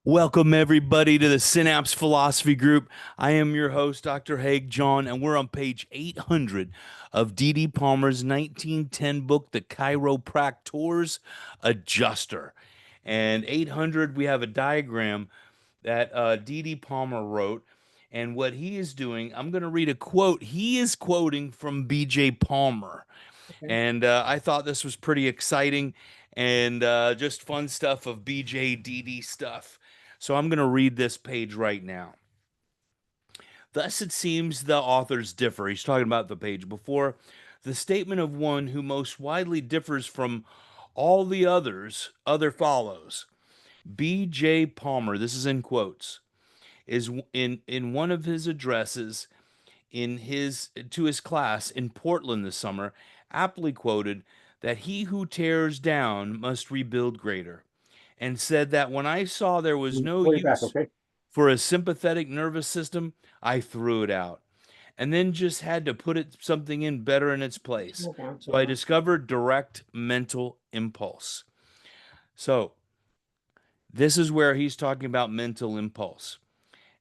Welcome, everybody, to the Synapse Philosophy Group. I am your host, Dr. Haig John, and we're on page 800 of D.D. Palmer's 1910 book, The Chiropractor's Adjuster. And 800, we have a diagram that D.D. Palmer wrote. And what he is doing, I'm going to read a quote. He is quoting from B.J. Palmer. Okay. And I thought this was pretty exciting and just fun stuff of BJDD stuff. So I'm going to read this page right now. Thus, it seems the authors differ. He's talking about the page before. The statement of one who most widely differs from all the others, other follows. B.J. Palmer, this is in quotes, is in one of his addresses in his to his class in Portland this summer, aptly quoted that he who tears down must rebuild greater, and said that when I saw there was no Way back, use okay? for a sympathetic nervous system, I threw it out, and then just had to put something in better in its place. Slow down, So slow I down. discovered direct mental impulse. So this is where he's talking about mental impulse.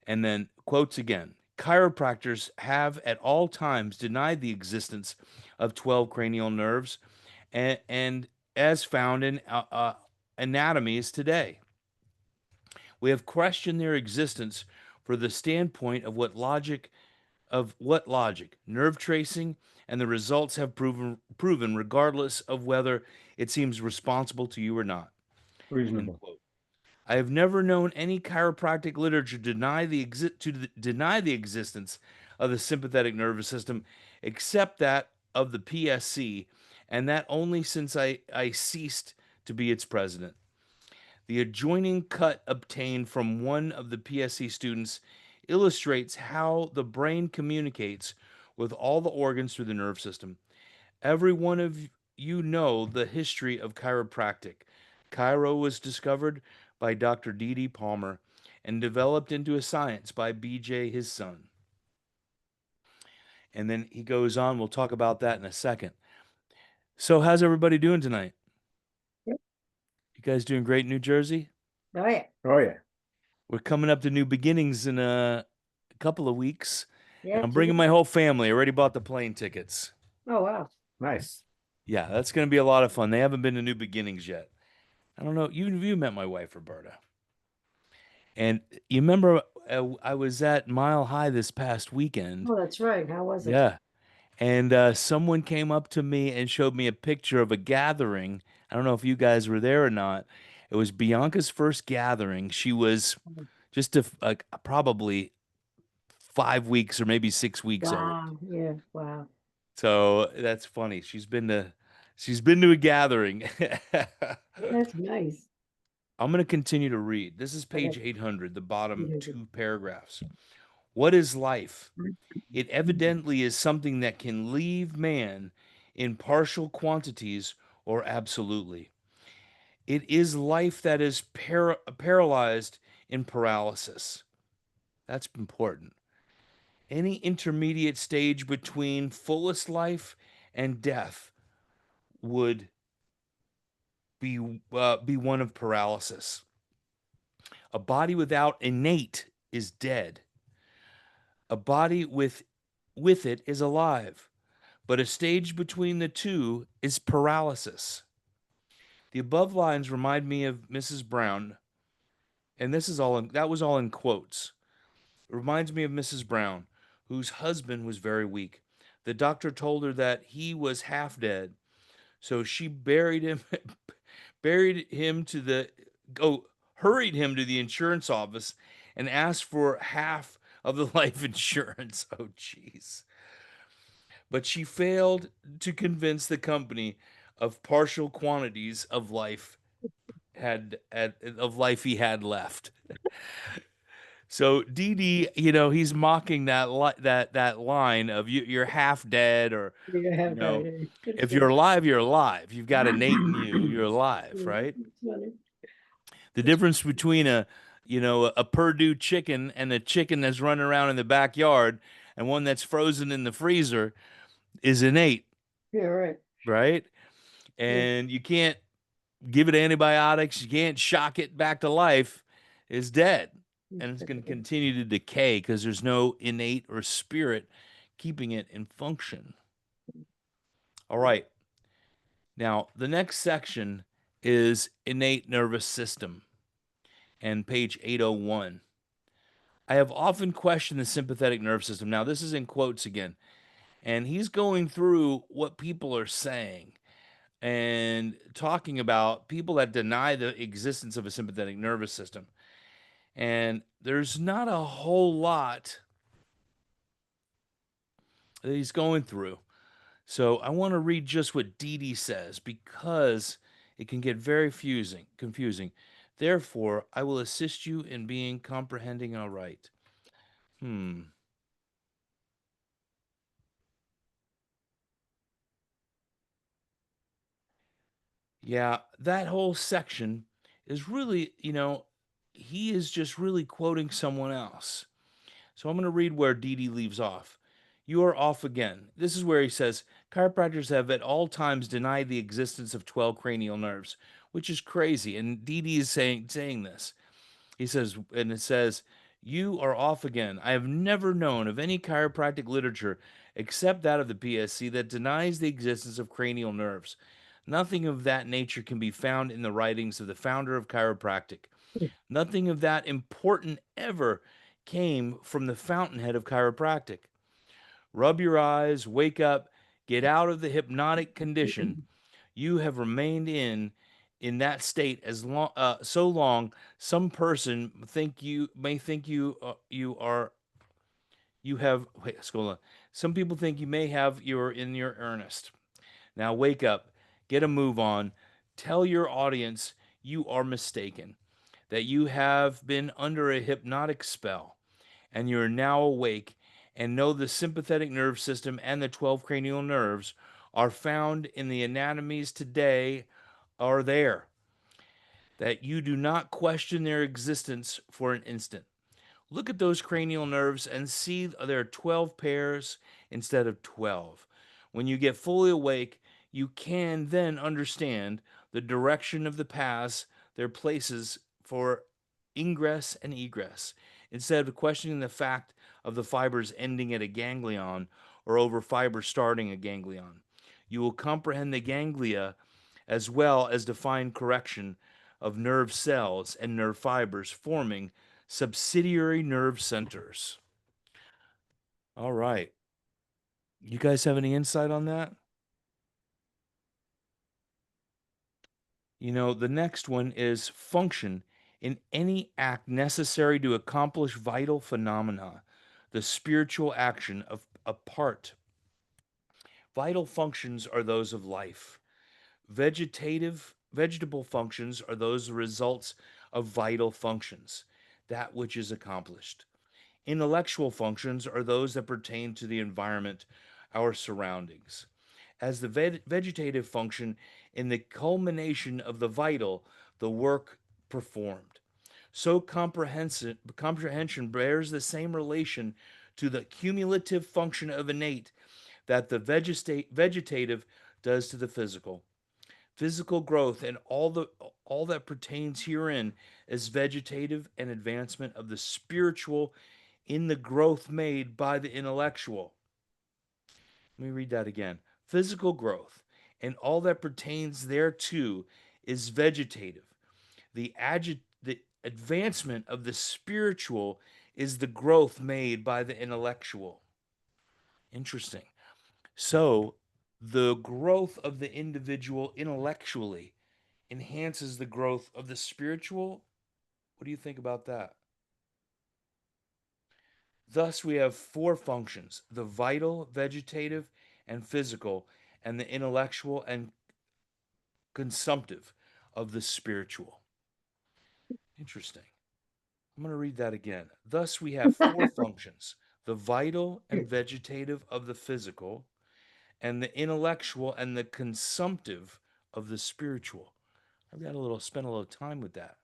And then quotes again. Chiropractors have at all times denied the existence of 12 cranial nerves and as found in anatomies today. We have questioned their existence for the standpoint of what logic, nerve tracing, and the results have proven regardless of whether it seems responsible to you or not. End Reasonable. quote. I have never known any chiropractic literature deny the existence of the sympathetic nervous system, except that of the PSC, and that only since I ceased to be its president. The adjoining cut obtained from one of the PSC students illustrates how the brain communicates with all the organs through the nerve system. Every one of you know the history of chiropractic. Chiro was discovered by Dr. D.D. Palmer and developed into a science by B.J., his son. And then he goes on. We'll talk about that in a second. So, how's everybody doing tonight? Yep. You guys doing great in New Jersey? Oh, yeah. Oh, yeah. We're coming up to new beginnings in a couple of weeks. And Yeah, I'm two bringing days. my whole family. I already bought the plane tickets. Oh, wow. Nice. Yeah, that's going to be a lot of fun. They haven't been to new beginnings yet. I don't know. You met my wife, Roberta. And you remember I was at Mile High this past weekend. Oh, that's right. How was it? Yeah. And someone came up to me and showed me a picture of a gathering. I don't know if you guys were there or not. It was Bianca's first gathering. She was just probably 5 weeks or maybe 6 weeks old. Wow. Yeah. Wow. So that's funny. She's been to a gathering. That's nice. I'm going to continue to read. This is Okay. page 800, the bottom Mhm. two paragraphs. What is life? It evidently is something that can leave man in partial quantities or absolutely. It is life that is paralyzed in paralysis. That's important. Any intermediate stage between fullest life and death would be one of paralysis. A body without innate is dead. A body with it is alive, but a stage between the two is paralysis. The above lines remind me of Mrs. Brown, and that was all in quotes. It reminds me of Mrs. Brown, whose husband was very weak. The doctor told her that he was half dead, so she buried him to the go hurried him to the insurance office and asked for half of the life insurance. Oh, jeez. But she failed to convince the company of partial quantities of life he had left. So DD, he's mocking that line of you're half dead, or Yeah. you know, Okay. It's if you're funny. alive, you're alive. You've got innate in you, you're alive, Yeah, right? it's funny. The It's difference between a Purdue chicken and a chicken that's running around in the backyard and one that's frozen in the freezer is innate, yeah, right. right? Yeah. And you can't give it antibiotics, you can't shock it back to life. is dead, and it's going to continue to decay because there's no innate or spirit keeping it in function. All right. Now, the next section is innate nervous system, and page 801. I have often questioned the sympathetic nervous system. Now, this is in quotes again, and he's going through what people are saying and talking about people that deny the existence of a sympathetic nervous system. And there's not a whole lot that he's going through. So I want to read just what Dee Dee says because it can get very confusing. Therefore, I will assist you in being comprehending aright. Hmm. Yeah, that whole section is really, he is just really quoting someone else. So I'm going to read where Dee Dee leaves off. You are off again. This is where he says chiropractors have at all times denied the existence of 12 cranial nerves, which is crazy. And Dee Dee is saying this. He says, and it says, you are off again. I have never known of any chiropractic literature except that of the PSC that denies the existence of cranial nerves. Nothing of that nature can be found in the writings of the founder of chiropractic. Nothing of that important ever came from the fountainhead of chiropractic. Rub your eyes, wake up, get out of the hypnotic condition you have remained in that state as long so long some person think you are you have wait scroll on. Some people think you may have you're in your earnest. Now wake up, get a move on, tell your audience you are mistaken, that you have been under a hypnotic spell and you are now awake and know the sympathetic nerve system and the 12 cranial nerves are found in the anatomies today are there, that you do not question their existence for an instant. Look at those cranial nerves and see there are 12 pairs instead of 12. When you get fully awake, you can then understand the direction of the paths, their places for ingress and egress, instead of questioning the fact of the fibers ending at a ganglion or over fibers starting a ganglion. You will comprehend the ganglia as well as define correction of nerve cells and nerve fibers forming subsidiary nerve centers. All right. You guys have any insight on that? The next one is function in any act necessary to accomplish vital phenomena, the spiritual action of a part. Vital functions are those of life. Vegetable functions are those results of vital functions, that which is accomplished. Intellectual functions are those that pertain to the environment, our surroundings. As the vegetative function in the culmination of the vital, the work performed. So comprehension bears the same relation to the cumulative function of innate that the vegetative does to the physical. Physical growth and all that pertains herein is vegetative and advancement of the spiritual in the growth made by the intellectual. Let me read that again. Physical growth and all that pertains thereto is vegetative. The advancement of the spiritual is the growth made by the intellectual. Interesting. So, the growth of the individual intellectually enhances the growth of the spiritual. What do you think about that? Thus, we have four functions: the vital, vegetative, and physical, and the intellectual and consumptive of the spiritual. Interesting. I'm going to read that again. Thus, we have four functions: the vital and vegetative of the physical, and the intellectual and the consumptive of the spiritual. I've got spent a little time with that.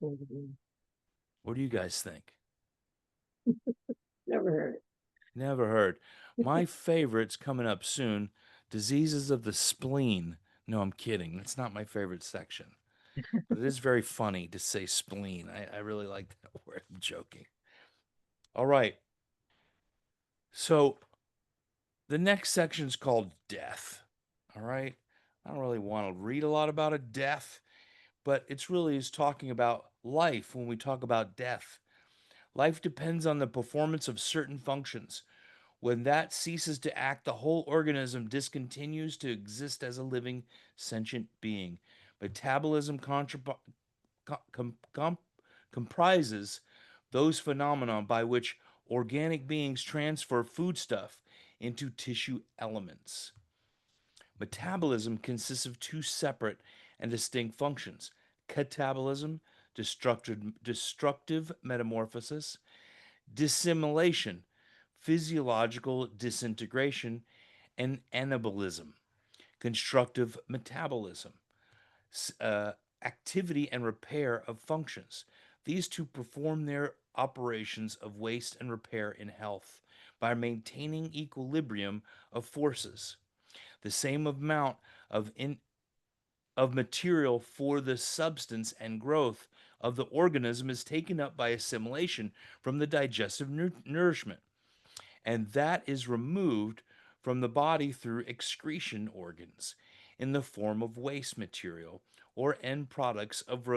What do you guys think? Never heard it. Never heard. My favorite's coming up soon: diseases of the spleen. No, I'm kidding. That's not my favorite section. but it is very funny to say spleen. I really like that word. I'm joking. All right. So the next section is called death. All right. I don't really want to read a lot about a death, but it's really is talking about life when we talk about death. Life depends on the performance of certain functions. When that ceases to act, the whole organism discontinues to exist as a living, sentient being. Metabolism com- com- comprises those phenomena by which organic beings transfer foodstuff into tissue elements. Metabolism consists of two separate and distinct functions: catabolism, destructive metamorphosis; dissimilation, physiological disintegration; and anabolism, constructive metabolism, uh, activity and repair of functions. These two perform their operations of waste and repair in health by maintaining equilibrium of forces. The same amount of of material for the substance and growth of the organism is taken up by assimilation from the digestive nourishment, and that is removed from the body through excretion organs in the form of waste material or end products of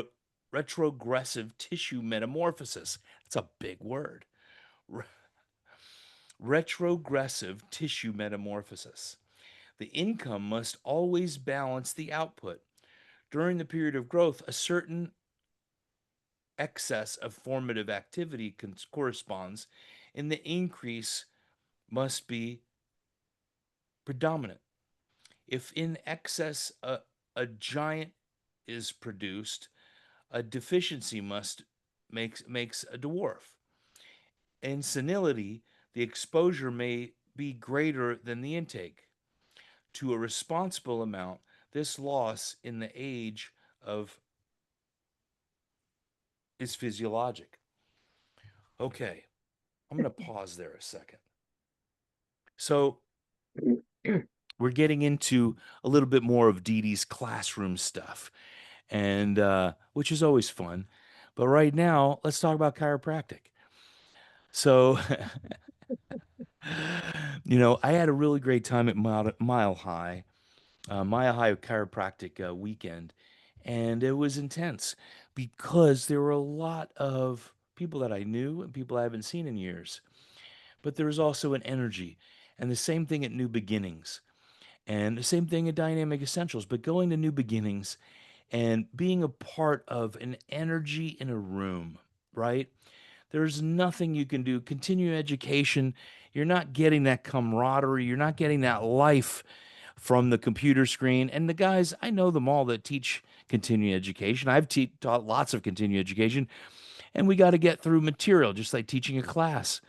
retrogressive tissue metamorphosis. That's a big word. Re- Retrogressive tissue metamorphosis. The income must always balance the output. During the period of growth, a certain excess of formative activity corresponds, and the increase must be predominant. If in excess a giant is produced, a deficiency must makes a dwarf. In senility, the exposure may be greater than the intake. To a responsible amount, this loss in the age of is physiologic. Okay, I'm going to pause there a second. So we're getting into a little bit more of Dee Dee's classroom stuff, and which is always fun. But right now, let's talk about chiropractic. So, I had a really great time at Mile High Chiropractic weekend, and it was intense because there were a lot of people that I knew and people I haven't seen in years. But there was also an energy, and the same thing at New Beginnings, and the same thing at Dynamic Essentials. But going to New Beginnings and being a part of an energy in a room, right? There's nothing you can do. Continue education. You're not getting that camaraderie. You're not getting that life from the computer screen. And the guys, I know them all that teach continuing education. I've taught lots of continuing education, and we got to get through material just like teaching a class.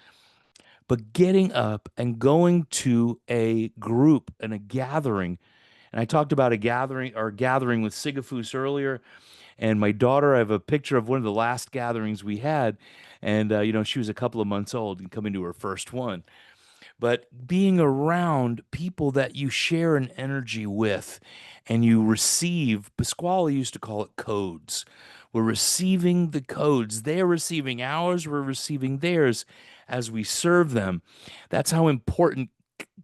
But getting up and going to a group and a gathering, and I talked about a gathering with Sigafus earlier, and my daughter, I have a picture of one of the last gatherings we had, and she was a couple of months old and coming to her first one. But being around people that you share an energy with and you receive, Pasquale used to call it codes. We're receiving the codes. They're receiving ours. We're receiving theirs as we serve them. That's how important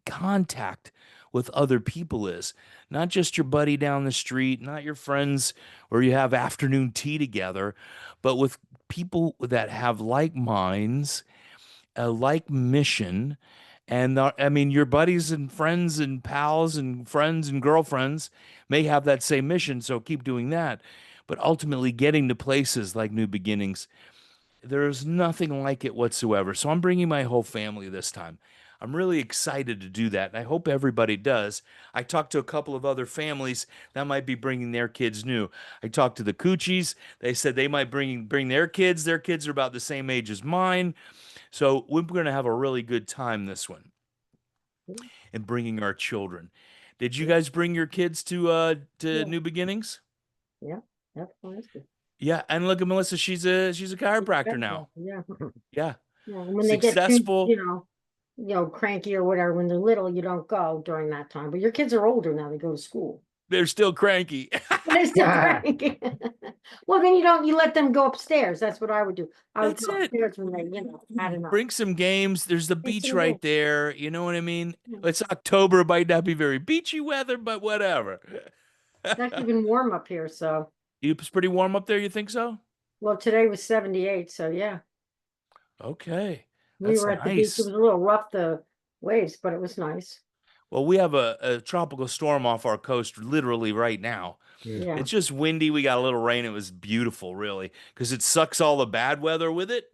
contact with other people is. Not just your buddy down the street, not your friends where you have afternoon tea together, but with people that have like minds, a like mission. And I mean, your buddies and friends and pals and friends and girlfriends may have that same mission, so keep doing that. But ultimately, getting to places like New Beginnings, there's nothing like it whatsoever. So I'm bringing my whole family this time. I'm really excited to do that, and I hope everybody does. I talked to a couple of other families that might be bringing their kids new. I talked to the Coochies. They said they might bring their kids. Their kids are about the same age as mine. So we're going to have a really good time this one and bringing our children. Did you Yeah, guys bring your kids to yeah, New Beginnings? yeah. That's fantastic. Yeah, and look at Melissa. She's a chiropractor now. Yeah. Yeah, Yeah. When they get too, successful. cranky or whatever, when they're little, you don't go during that time. But your kids are older now, they go to school. they're still cranky. They're still cranky. Well, then you let them go upstairs. That's what I would do. I would That's go it. upstairs when they, had enough. Bring some games. There's the Bring beach some right games. there. You know what I mean? Yeah. It's October. It might not be very beachy weather, but whatever. It's actually been warm up here, so. It's pretty warm up there, you think so? Well, today was 78, so yeah. Okay. We That's were at the beach. It nice. was a little rough, the waves, but it was nice. Well, we have a tropical storm off our coast literally right now. Yeah. It's just windy. We got a little rain. It was beautiful, really, because it sucks all the bad weather with it.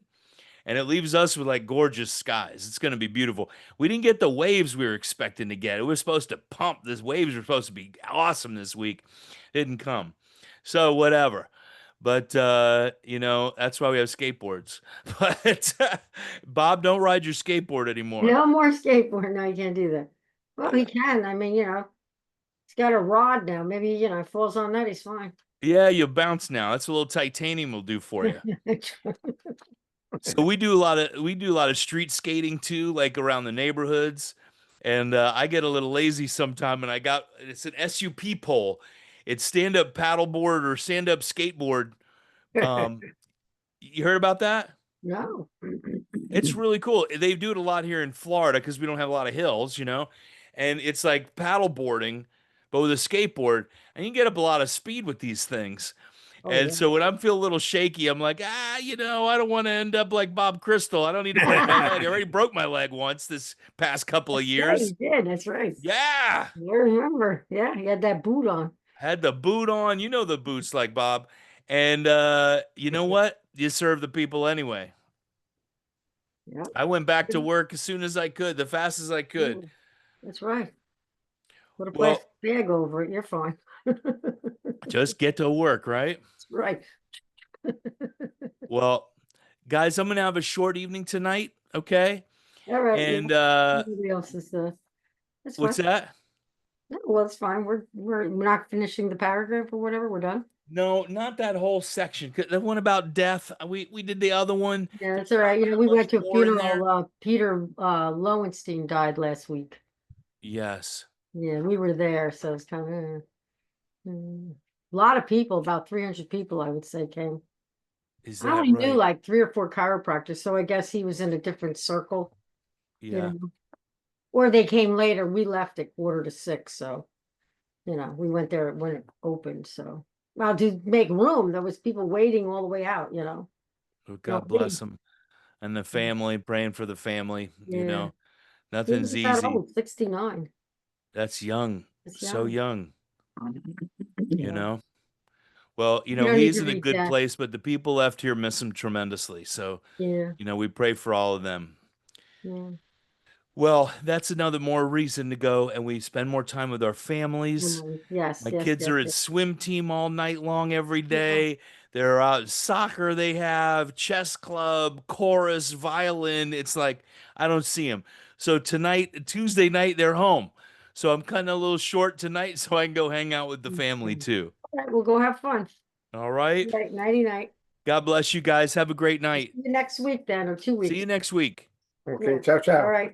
And it leaves us with like gorgeous skies. It's going to be beautiful. We didn't get the waves we were expecting to get. It was supposed to pump. These waves were supposed to be awesome this week. Didn't come. So whatever. But that's why we have skateboards. But Bob, don't ride your skateboard anymore. No more skateboard. No, you can't do that. Well, he can. I mean, he's got a rod now. Maybe, it falls on that, he's fine. Yeah, you bounce now. That's a little titanium will do for you. So we do a lot of street skating too, like around the neighborhoods. And I get a little lazy sometime, and it's an SUP pole. It's stand up paddleboard or stand up skateboard. You heard about that? No. It's really cool. They do it a lot here in Florida because we don't have a lot of hills, and it's like paddleboarding, but with a skateboard, and you can get up a lot of speed with these things. Oh, And yeah. so when I'm feeling a little shaky, I'm like, I don't want to end up like Bob Crystal. I don't need to break my leg. I already broke my leg once this past couple of Yeah, years. you did. That's right. Yeah. I remember. Yeah, he had that boot on. Had the boot on. You know the boots like Bob. And you know what? You serve the people anyway. Yeah. I went back to work as soon as I could, the fastest I could. That's right. Put a Well, plastic bag over it. You're fine. just get to work, right? That's right. Well, guys, I'm gonna have a short evening tonight, okay? All right. And Everybody else is that's what's fine. that? No, well, it's fine. We're not finishing the paragraph or whatever. We're done. No, not that whole section. The one about death. We did the other one. Yeah, that's all right. We went to a More in there. funeral. Peter Lowenstein died last week. Yes. Yeah, we were there, so it's kind of a lot of people, about 300 people, I would say, came. Is I that only right? knew like 3 or 4 chiropractors, so I guess he was in a different circle. Yeah. Or they came later. We left at 5:45, so we went there when it opened. So, well, to make room, there was people waiting all the way out. Well, No God kidding. bless them and the family. Praying for the family. Yeah. He Nothing's was that easy. old, 69. That's young. It's So young. Yeah. Well, You don't need he's to in a read good that. place, but the people left here miss him tremendously. So, Yeah. we pray for all of them. Yeah. Well, that's another more reason to go, and we spend more time with our families. Yes. My Yes. kids Yes. are at Yes. swim team all night long every day. They're out soccer, they have chess club, chorus, violin. It's like I don't see them. So Tuesday night, they're home. So I'm cutting a little short tonight so I can go hang out with the family too. All right, we'll go have fun. All right. Nighty night. God bless you guys. Have a great night. See you next week then, or 2 weeks. See you next week. Okay, Yeah. ciao, ciao. All right.